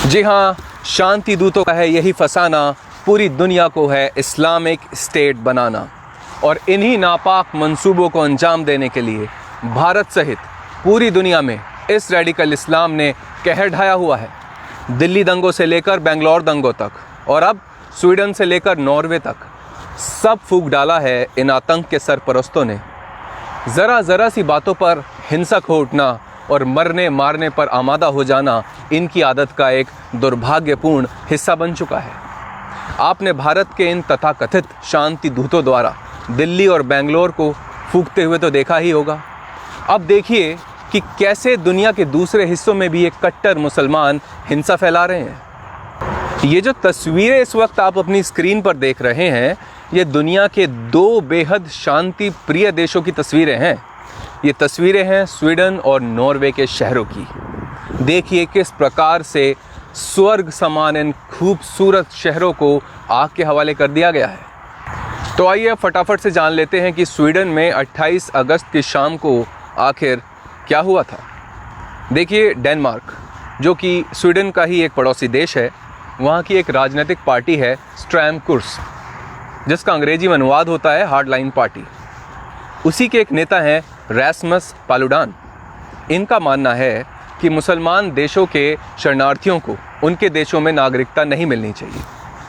जी हाँ, शांति दूतों का है यही फसाना, पूरी दुनिया को है इस्लामिक स्टेट बनाना। और इन्हीं नापाक मंसूबों को अंजाम देने के लिए भारत सहित पूरी दुनिया में इस रेडिकल इस्लाम ने कहर ढाया हुआ है। दिल्ली दंगों से लेकर बेंगलोर दंगों तक और अब स्वीडन से लेकर नॉर्वे तक सब फूंक डाला है इन आतंक के सरपरस्तों ने। ज़रा सी बातों पर हिंसक हो उठना और मरने मारने पर आमादा हो जाना इनकी आदत का एक दुर्भाग्यपूर्ण हिस्सा बन चुका है। आपने भारत के इन तथाकथित शांति दूतों द्वारा दिल्ली और बेंगलोर को फूंकते हुए तो देखा ही होगा। अब देखिए कि कैसे दुनिया के दूसरे हिस्सों में भी ये कट्टर मुसलमान हिंसा फैला रहे हैं। ये जो तस्वीरें इस वक्त आप अपनी स्क्रीन पर देख रहे हैं, ये दुनिया के दो बेहद शांति प्रिय देशों की तस्वीरें हैं। ये तस्वीरें हैं स्वीडन और नॉर्वे के शहरों की। देखिए किस प्रकार से स्वर्ग समान इन खूबसूरत शहरों को आग के हवाले कर दिया गया है। तो आइए फटाफट से जान लेते हैं कि स्वीडन में 28 अगस्त की शाम को आखिर क्या हुआ था। देखिए, डेनमार्क जो कि स्वीडन का ही एक पड़ोसी देश है, वहाँ की एक राजनीतिक पार्टी है स्ट्रैम कुर्स, जिसका अंग्रेजी में अनुवाद होता है हार्डलाइन पार्टी। उसी के एक नेता हैं रास्मस पालुडान। इनका मानना है कि मुसलमान देशों के शरणार्थियों को उनके देशों में नागरिकता नहीं मिलनी चाहिए।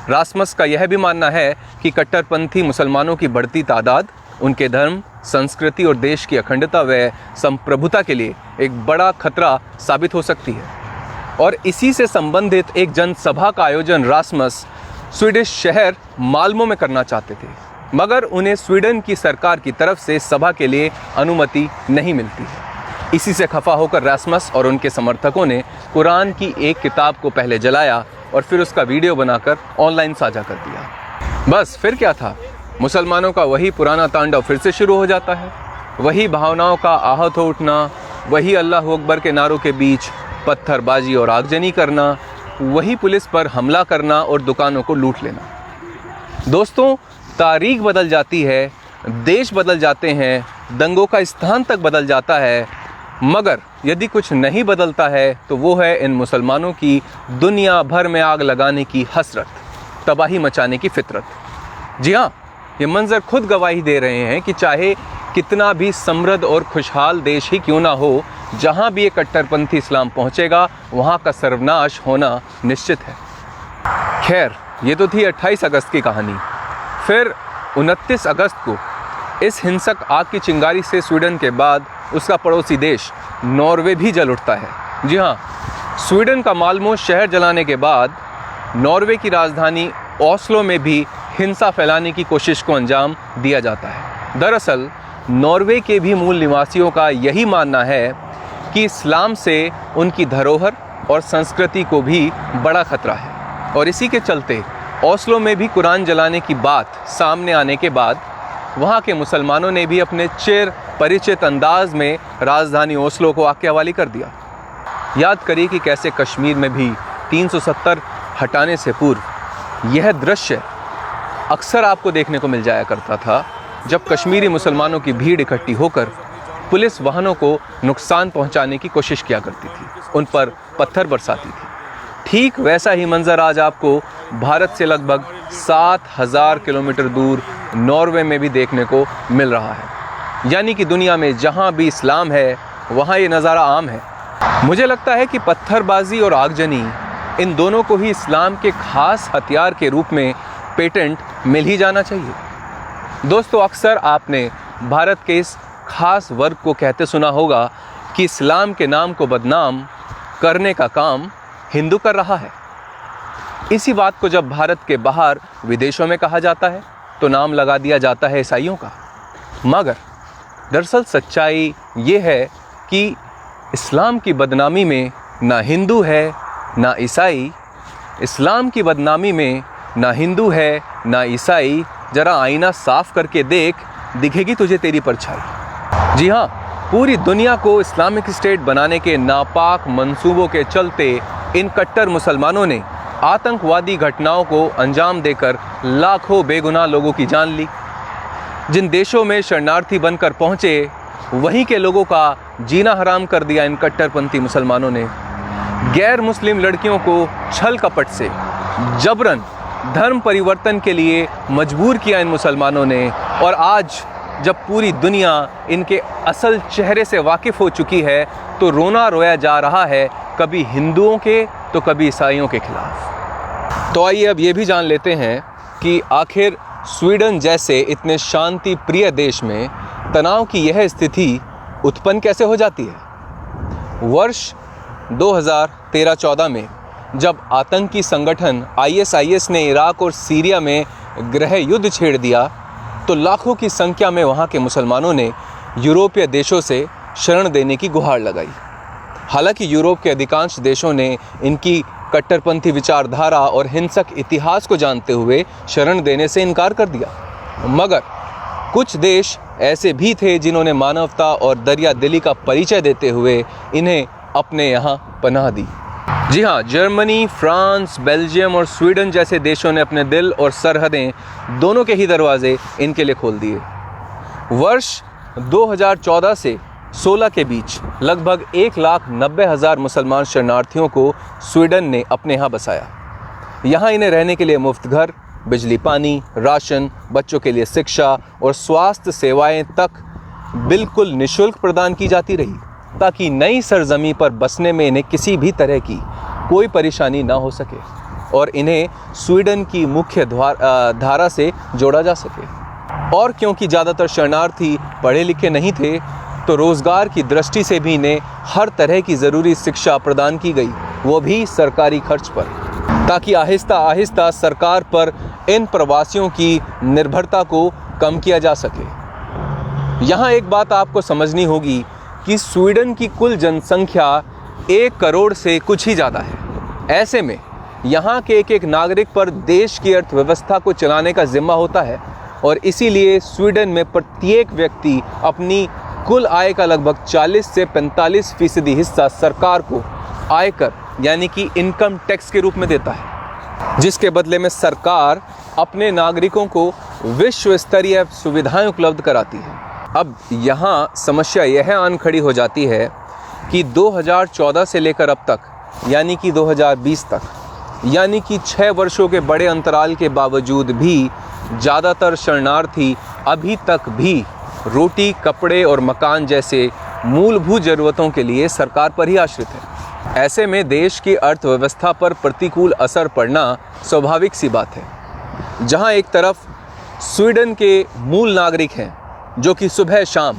रास्मस का यह भी मानना है कि कट्टरपंथी मुसलमानों की बढ़ती तादाद उनके धर्म, संस्कृति और देश की अखंडता व संप्रभुता के लिए एक बड़ा खतरा साबित हो सकती है। और इसी से संबंधित एक जनसभा का आयोजन रास्मस स्वीडिश शहर माल्मो में करना चाहते थे, मगर उन्हें स्वीडन की सरकार की तरफ से सभा के लिए अनुमति नहीं मिलती है। इसी से खफा होकर रास्मस और उनके समर्थकों ने कुरान की एक किताब को पहले जलाया और फिर उसका वीडियो बनाकर ऑनलाइन साझा कर दिया। बस फिर क्या था, मुसलमानों का वही पुराना तांडव फिर से शुरू हो जाता है। वही भावनाओं का आहत हो उठना, वही अल्लाह अकबर के नारों के बीच पत्थरबाजी और आगजनी करना, वही पुलिस पर हमला करना और दुकानों को लूट लेना। दोस्तों, तारीख बदल जाती है, देश बदल जाते हैं, दंगों का स्थान तक बदल जाता है, मगर यदि कुछ नहीं बदलता है तो वो है इन मुसलमानों की दुनिया भर में आग लगाने की हसरत, तबाही मचाने की फितरत। जी हाँ, ये मंजर खुद गवाही दे रहे हैं कि चाहे कितना भी समृद्ध और खुशहाल देश ही क्यों ना हो, जहाँ भी ये कट्टरपंथी इस्लाम पहुँचेगा वहाँ का सर्वनाश होना निश्चित है। खैर, ये तो थी 28 अगस्त की कहानी। फिर 29 अगस्त को इस हिंसक आग की चिंगारी से स्वीडन के बाद उसका पड़ोसी देश नॉर्वे भी जल उठता है। जी हाँ, स्वीडन का माल्मो शहर जलाने के बाद नॉर्वे की राजधानी ओस्लो में भी हिंसा फैलाने की कोशिश को अंजाम दिया जाता है। दरअसल नॉर्वे के भी मूल निवासियों का यही मानना है कि इस्लाम से उनकी धरोहर और संस्कृति को भी बड़ा खतरा है, और इसी के चलते ओस्लो में भी कुरान जलाने की बात सामने आने के बाद वहाँ के मुसलमानों ने भी अपने चिर परिचित अंदाज में राजधानी ओस्लो को आग के हवाले कर दिया। याद करिए कि कैसे कश्मीर में भी 370 हटाने से पूर्व यह दृश्य अक्सर आपको देखने को मिल जाया करता था, जब कश्मीरी मुसलमानों की भीड़ इकट्ठी होकर पुलिस वाहनों को नुकसान पहुंचाने की कोशिश किया करती थी, उन पर पत्थर बरसाती थी। ठीक वैसा ही मंजर आज आपको भारत से लगभग 7000 किलोमीटर दूर नॉर्वे में भी देखने को मिल रहा है। यानी कि दुनिया में जहां भी इस्लाम है वहां ये नज़ारा आम है। मुझे लगता है कि पत्थरबाजी और आगजनी, इन दोनों को ही इस्लाम के खास हथियार के रूप में पेटेंट मिल ही जाना चाहिए। दोस्तों, अक्सर आपने भारत के इस खास वर्ग को कहते सुना होगा कि इस्लाम के नाम को बदनाम करने का काम हिंदू कर रहा है। इसी बात को जब भारत के बाहर विदेशों में कहा जाता है तो नाम लगा दिया जाता है ईसाइयों का। मगर दरअसल सच्चाई ये है कि इस्लाम की बदनामी में ना हिंदू है ना ईसाई। इस्लाम की बदनामी में ना हिंदू है ना ईसाई। जरा आईना साफ करके देख, दिखेगी तुझे तेरी परछाई। जी हाँ, पूरी दुनिया को इस्लामिक स्टेट बनाने के नापाक मंसूबों के चलते इन कट्टर मुसलमानों ने आतंकवादी घटनाओं को अंजाम देकर लाखों बेगुनाह लोगों की जान ली। जिन देशों में शरणार्थी बनकर पहुँचे, वहीं के लोगों का जीना हराम कर दिया इन कट्टरपंथी मुसलमानों ने। गैर मुस्लिम लड़कियों को छल कपट से जबरन धर्म परिवर्तन के लिए मजबूर किया इन मुसलमानों ने। और आज जब पूरी दुनिया इनके असल चेहरे से वाकिफ़ हो चुकी है तो रोना रोया जा रहा है, कभी हिंदुओं के तो कभी ईसाइयों के खिलाफ। तो आइए अब ये भी जान लेते हैं कि आखिर स्वीडन जैसे इतने शांति प्रिय देश में तनाव की यह स्थिति उत्पन्न कैसे हो जाती है। वर्ष 2013-14 में जब आतंकी संगठन ISIS ने इराक और सीरिया में गृह युद्ध छेड़ दिया तो लाखों की संख्या में वहाँ के मुसलमानों ने यूरोपीय देशों से शरण देने की गुहार लगाई। हालांकि यूरोप के अधिकांश देशों ने इनकी कट्टरपंथी विचारधारा और हिंसक इतिहास को जानते हुए शरण देने से इनकार कर दिया, मगर कुछ देश ऐसे भी थे जिन्होंने मानवता और दरिया दिली का परिचय देते हुए इन्हें अपने यहाँ पनाह दी। जी हाँ, जर्मनी, फ्रांस, बेल्जियम और स्वीडन जैसे देशों ने अपने दिल और सरहदें दोनों के ही दरवाजे इनके लिए खोल दिए। वर्ष 2014 से 16 के बीच लगभग 1,90,000 मुसलमान शरणार्थियों को स्वीडन ने अपने यहाँ बसाया। यहाँ इन्हें रहने के लिए मुफ्त घर, बिजली, पानी, राशन, बच्चों के लिए शिक्षा और स्वास्थ्य सेवाएं तक बिल्कुल निःशुल्क प्रदान की जाती रही, ताकि नई सरजमी पर बसने में इन्हें किसी भी तरह की कोई परेशानी ना हो सके और इन्हें स्वीडन की मुख्य धारा से जोड़ा जा सके। और क्योंकि ज़्यादातर शरणार्थी पढ़े लिखे नहीं थे तो रोज़गार की दृष्टि से भी इन्हें हर तरह की ज़रूरी शिक्षा प्रदान की गई, वो भी सरकारी खर्च पर, ताकि आहिस्ता आहिस्ता सरकार पर इन प्रवासियों की निर्भरता को कम किया जा सके। यहाँ एक बात आपको समझनी होगी कि स्वीडन की कुल जनसंख्या 1 करोड़ से कुछ ही ज़्यादा है। ऐसे में यहाँ के एक नागरिक पर देश की अर्थव्यवस्था को चलाने का जिम्मा होता है और इसीलिए स्वीडन में प्रत्येक व्यक्ति अपनी कुल आय का लगभग 40 से 45% हिस्सा सरकार को आयकर यानी कि इनकम टैक्स के रूप में देता है, जिसके बदले में सरकार अपने नागरिकों को विश्व स्तरीय सुविधाएं उपलब्ध कराती है। अब यहाँ समस्या यह आन खड़ी हो जाती है कि 2014 से लेकर अब तक यानी कि 2020 तक, यानी कि 6 वर्षों के बड़े अंतराल के बावजूद भी ज़्यादातर शरणार्थी अभी तक भी रोटी, कपड़े और मकान जैसे मूलभूत ज़रूरतों के लिए सरकार पर ही आश्रित है। ऐसे में देश की अर्थव्यवस्था पर प्रतिकूल असर पड़ना स्वाभाविक सी बात है। जहाँ एक तरफ स्वीडन के मूल नागरिक हैं जो कि सुबह शाम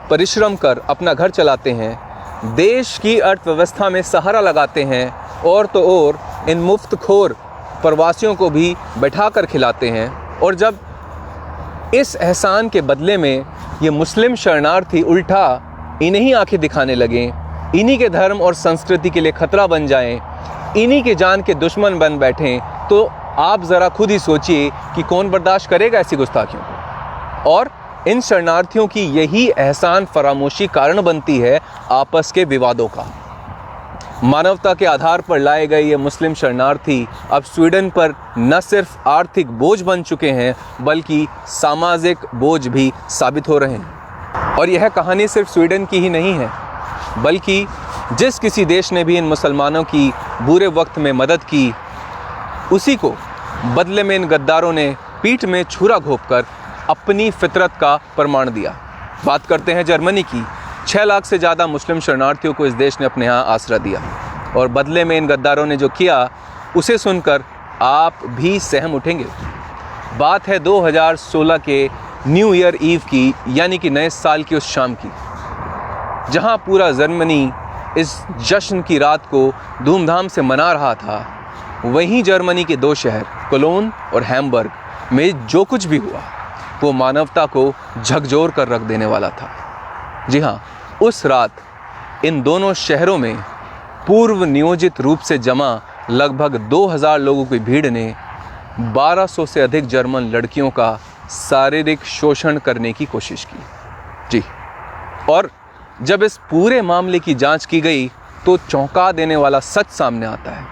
परिश्रम कर अपना घर चलाते हैं, देश की अर्थव्यवस्था में सहारा लगाते हैं, और तो और इन मुफ्तखोर प्रवासियों को भी बैठा कर खिलाते हैं, और जब इस एहसान के बदले में ये मुस्लिम शरणार्थी उल्टा इन्हें ही आंखें दिखाने लगें, इन्हीं के धर्म और संस्कृति के लिए खतरा बन जाएं, इन्हीं के जान के दुश्मन बन बैठें, तो आप ज़रा खुद ही सोचिए कि कौन बर्दाश्त करेगा ऐसी गुस्ताखियों को। और इन शरणार्थियों की यही एहसान फरामोशी कारण बनती है आपस के विवादों का। मानवता के आधार पर लाए गए ये मुस्लिम शरणार्थी अब स्वीडन पर न सिर्फ आर्थिक बोझ बन चुके हैं बल्कि सामाजिक बोझ भी साबित हो रहे हैं। और यह कहानी सिर्फ स्वीडन की ही नहीं है, बल्कि जिस किसी देश ने भी इन मुसलमानों की बुरे वक्त में मदद की, उसी को बदले में इन गद्दारों ने पीठ में छुरा घोंपकर अपनी फितरत का प्रमाण दिया। बात करते हैं जर्मनी की। 6 लाख से ज़्यादा मुस्लिम शरणार्थियों को इस देश ने अपने यहाँ आसरा दिया, और बदले में इन गद्दारों ने जो किया उसे सुनकर आप भी सहम उठेंगे। बात है 2016 के न्यू ईयर ईव की, यानी कि नए साल की उस शाम की, जहाँ पूरा जर्मनी इस जश्न की रात को धूमधाम से मना रहा था। वहीं जर्मनी के 2 शहर कोलोन और हैम्बर्ग में जो कुछ भी हुआ वो मानवता को झकझोर कर रख देने वाला था। जी हाँ, उस रात इन दोनों शहरों में पूर्व नियोजित रूप से जमा लगभग 2000 लोगों की भीड़ ने 1200 से अधिक जर्मन लड़कियों का शारीरिक शोषण करने की कोशिश की। जी, और जब इस पूरे मामले की जांच की गई तो चौंका देने वाला सच सामने आता है।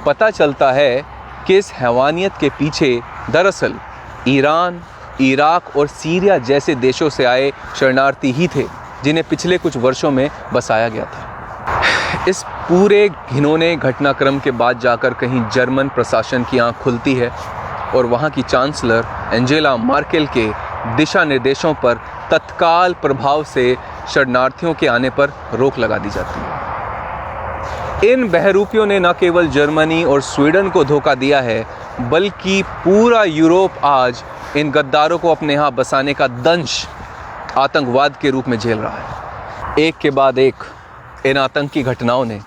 पता चलता है कि इस हैवानियत के पीछे दरअसल ईरान, इराक और सीरिया जैसे देशों से आए शरणार्थी ही थे, जिन्हें पिछले कुछ वर्षों में बसाया गया था। इस पूरे घिनौने घटनाक्रम के बाद जाकर कहीं जर्मन प्रशासन की आंख खुलती है और वहाँ की चांसलर एंजेला मार्केल के दिशा निर्देशों पर तत्काल प्रभाव से शरणार्थियों के आने पर रोक लगा दी जाती है। इन बहरूपियों ने न केवल जर्मनी और स्वीडन को धोखा दिया है, बल्कि पूरा यूरोप आज इन गद्दारों को अपने यहाँ बसाने का दंश आतंकवाद के रूप में झेल रहा है। एक के बाद एक इन आतंकी घटनाओं ने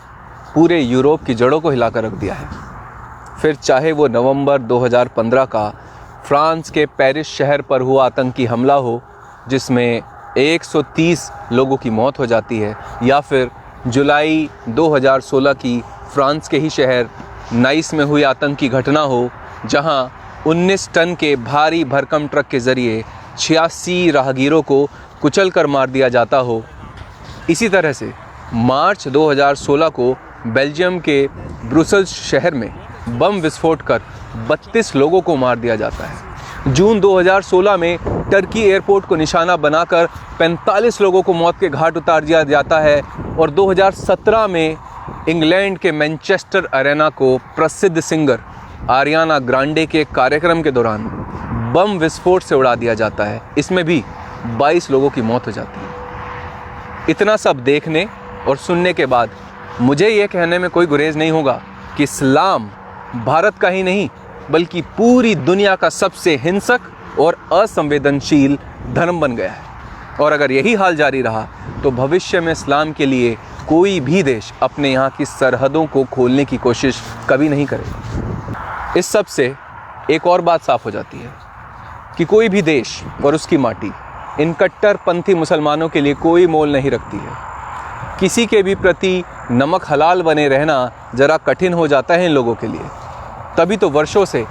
पूरे यूरोप की जड़ों को हिलाकर रख दिया है। फिर चाहे वो नवंबर 2015 का फ्रांस के पेरिस शहर पर हुआ आतंकी हमला हो, जिसमें 130 लोगों की मौत हो जाती है, या फिर जुलाई 2016 की फ्रांस के ही शहर नाइस में हुई आतंकी घटना हो, जहां 19 टन के भारी भरकम ट्रक के ज़रिए 86 राहगीरों को कुचल कर मार दिया जाता हो। इसी तरह से मार्च 2016 को बेल्जियम के ब्रुसेल्स शहर में बम विस्फोट कर 32 लोगों को मार दिया जाता है। जून 2016 में टर्की एयरपोर्ट को निशाना बनाकर 45 लोगों को मौत के घाट उतार दिया जाता है। और 2017 में इंग्लैंड के मैनचेस्टर अरेना को प्रसिद्ध सिंगर आरियाना ग्रांडे के कार्यक्रम के दौरान बम विस्फोट से उड़ा दिया जाता है। इसमें भी 22 लोगों की मौत हो जाती है। इतना सब देखने और सुनने के बाद मुझे ये कहने में कोई गुरेज नहीं होगा कि इस्लाम भारत का ही नहीं, बल्कि पूरी दुनिया का सबसे हिंसक और असंवेदनशील धर्म बन गया है। और अगर यही हाल जारी रहा तो भविष्य में इस्लाम के लिए कोई भी देश अपने यहाँ की सरहदों को खोलने की कोशिश कभी नहीं करेगा। इस सब से एक और बात साफ हो जाती है कि कोई भी देश और उसकी माटी इन कट्टरपंथी मुसलमानों के लिए कोई मोल नहीं रखती है। किसी के भी प्रति नमक हलाल बने रहना ज़रा कठिन हो जाता है इन लोगों के लिए। तभी तो वर्षों से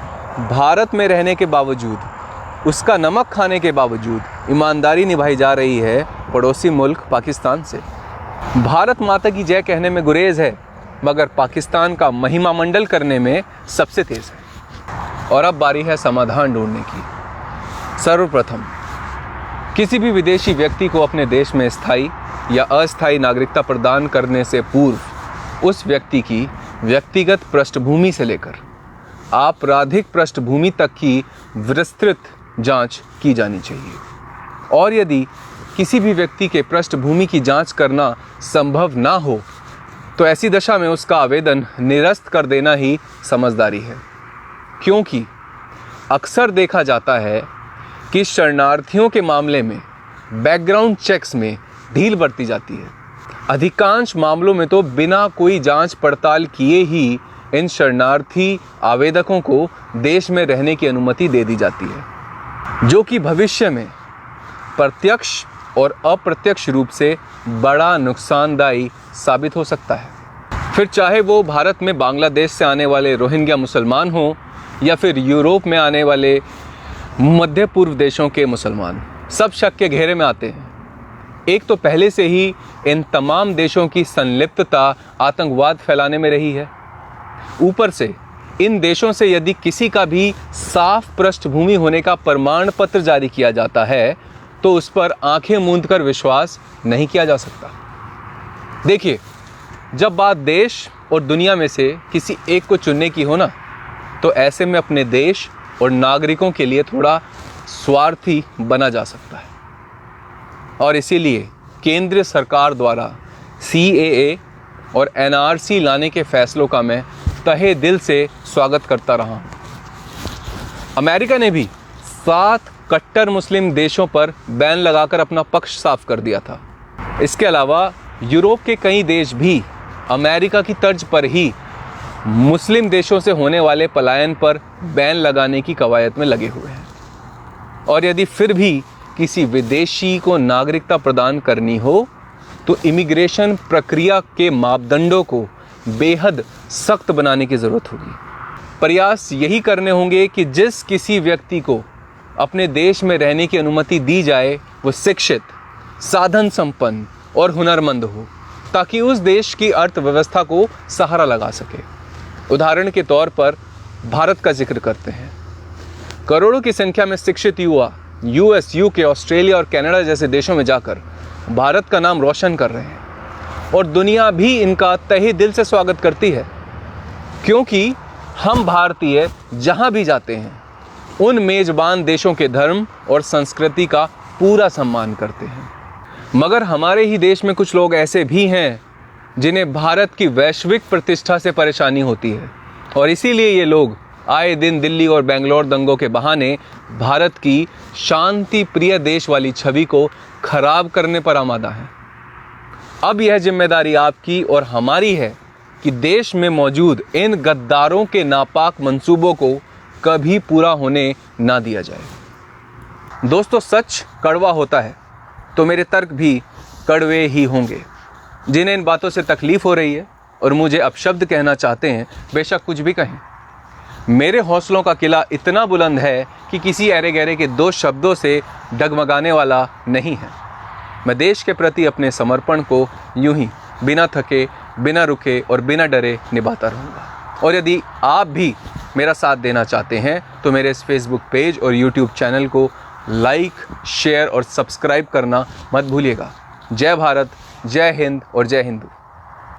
भारत में रहने के बावजूद, उसका नमक खाने के बावजूद ईमानदारी निभाई जा रही है पड़ोसी मुल्क पाकिस्तान से। भारत माता की जय कहने में गुरेज है, मगर पाकिस्तान का महिमा मंडल करने में सबसे तेज़ है। और अब बारी है समाधान ढूंढने की। सर्वप्रथम किसी भी विदेशी व्यक्ति को अपने देश में स्थायी या अस्थायी नागरिकता प्रदान करने से पूर्व उस व्यक्ति की व्यक्तिगत पृष्ठभूमि से लेकर आपराधिक पृष्ठभूमि तक की विस्तृत जांच की जानी चाहिए। और यदि किसी भी व्यक्ति के पृष्ठभूमि की जांच करना संभव ना हो तो ऐसी दशा में उसका आवेदन निरस्त कर देना ही समझदारी है। क्योंकि अक्सर देखा जाता है कि शरणार्थियों के मामले में बैकग्राउंड चेक्स में ढील बरती जाती है। अधिकांश मामलों में तो बिना कोई जांच पड़ताल किए ही इन शरणार्थी आवेदकों को देश में रहने की अनुमति दे दी जाती है, जो कि भविष्य में प्रत्यक्ष और अप्रत्यक्ष रूप से बड़ा नुकसानदायी साबित हो सकता है। फिर चाहे वो भारत में बांग्लादेश से आने वाले रोहिंग्या मुसलमान हों या फिर यूरोप में आने वाले मध्य पूर्व देशों के मुसलमान, सब शक के घेरे में आते हैं। एक तो पहले से ही इन तमाम देशों की संलिप्तता आतंकवाद फैलाने में रही है। ऊपर से इन देशों से यदि किसी का भी साफ पृष्ठभूमि होने का प्रमाण पत्र जारी किया जाता है तो उस पर आंखें मूंद कर विश्वास नहीं किया जा सकता। देखिए, जब बात देश और दुनिया में से किसी एक को चुनने की हो ना, तो ऐसे में अपने देश और नागरिकों के लिए थोड़ा स्वार्थी बना जा सकता है। और इसीलिए केंद्र सरकार द्वारा CAA और NRC लाने के फैसलों का मैं तहे दिल से स्वागत करता रहा। अमेरिका ने भी 7 कट्टर मुस्लिम देशों पर बैन लगाकर अपना पक्ष साफ कर दिया था। इसके अलावा यूरोप के कई देश भी अमेरिका की तर्ज पर ही मुस्लिम देशों से होने वाले पलायन पर बैन लगाने की कवायद में लगे हुए हैं। और यदि फिर भी किसी विदेशी को नागरिकता प्रदान करनी हो तो इमिग्रेशन प्रक्रिया के मापदंडों को बेहद सख्त बनाने की ज़रूरत होगी। प्रयास यही करने होंगे कि जिस किसी व्यक्ति को अपने देश में रहने की अनुमति दी जाए वो शिक्षित, साधन संपन्न और हुनरमंद हो, ताकि उस देश की अर्थव्यवस्था को सहारा लगा सके। उदाहरण के तौर पर भारत का जिक्र करते हैं। करोड़ों की संख्या में शिक्षित युवा US, UK, ऑस्ट्रेलिया और कनाडा जैसे देशों में जाकर भारत का नाम रोशन कर रहे हैं। और दुनिया भी इनका तहे दिल से स्वागत करती है, क्योंकि हम भारतीय जहां भी जाते हैं उन मेज़बान देशों के धर्म और संस्कृति का पूरा सम्मान करते हैं। मगर हमारे ही देश में कुछ लोग ऐसे भी हैं जिन्हें भारत की वैश्विक प्रतिष्ठा से परेशानी होती है, और इसीलिए ये लोग आए दिन दिल्ली और बेंगलोर दंगों के बहाने भारत की शांति प्रिय देश वाली छवि को खराब करने पर आमादा हैं। अब यह जिम्मेदारी आपकी और हमारी है कि देश में मौजूद इन गद्दारों के नापाक मंसूबों को कभी पूरा होने ना दिया जाए। दोस्तों, सच कड़वा होता है तो मेरे तर्क भी कड़वे ही होंगे। जिन्हें इन बातों से तकलीफ हो रही है और मुझे अपशब्द कहना चाहते हैं, बेशक कुछ भी कहें। मेरे हौसलों का किला इतना बुलंद है कि किसी ऐरे गहरे के दो शब्दों से डगमगाने वाला नहीं है। मैं देश के प्रति अपने समर्पण को यूं ही बिना थके, बिना रुके और बिना डरे निभाता रहूँगा। और यदि आप भी मेरा साथ देना चाहते हैं तो मेरे इस फेसबुक पेज और यूट्यूब चैनल को लाइक, शेयर और सब्सक्राइब करना मत भूलिएगा। जय भारत, जय हिंद और जय हिंदू।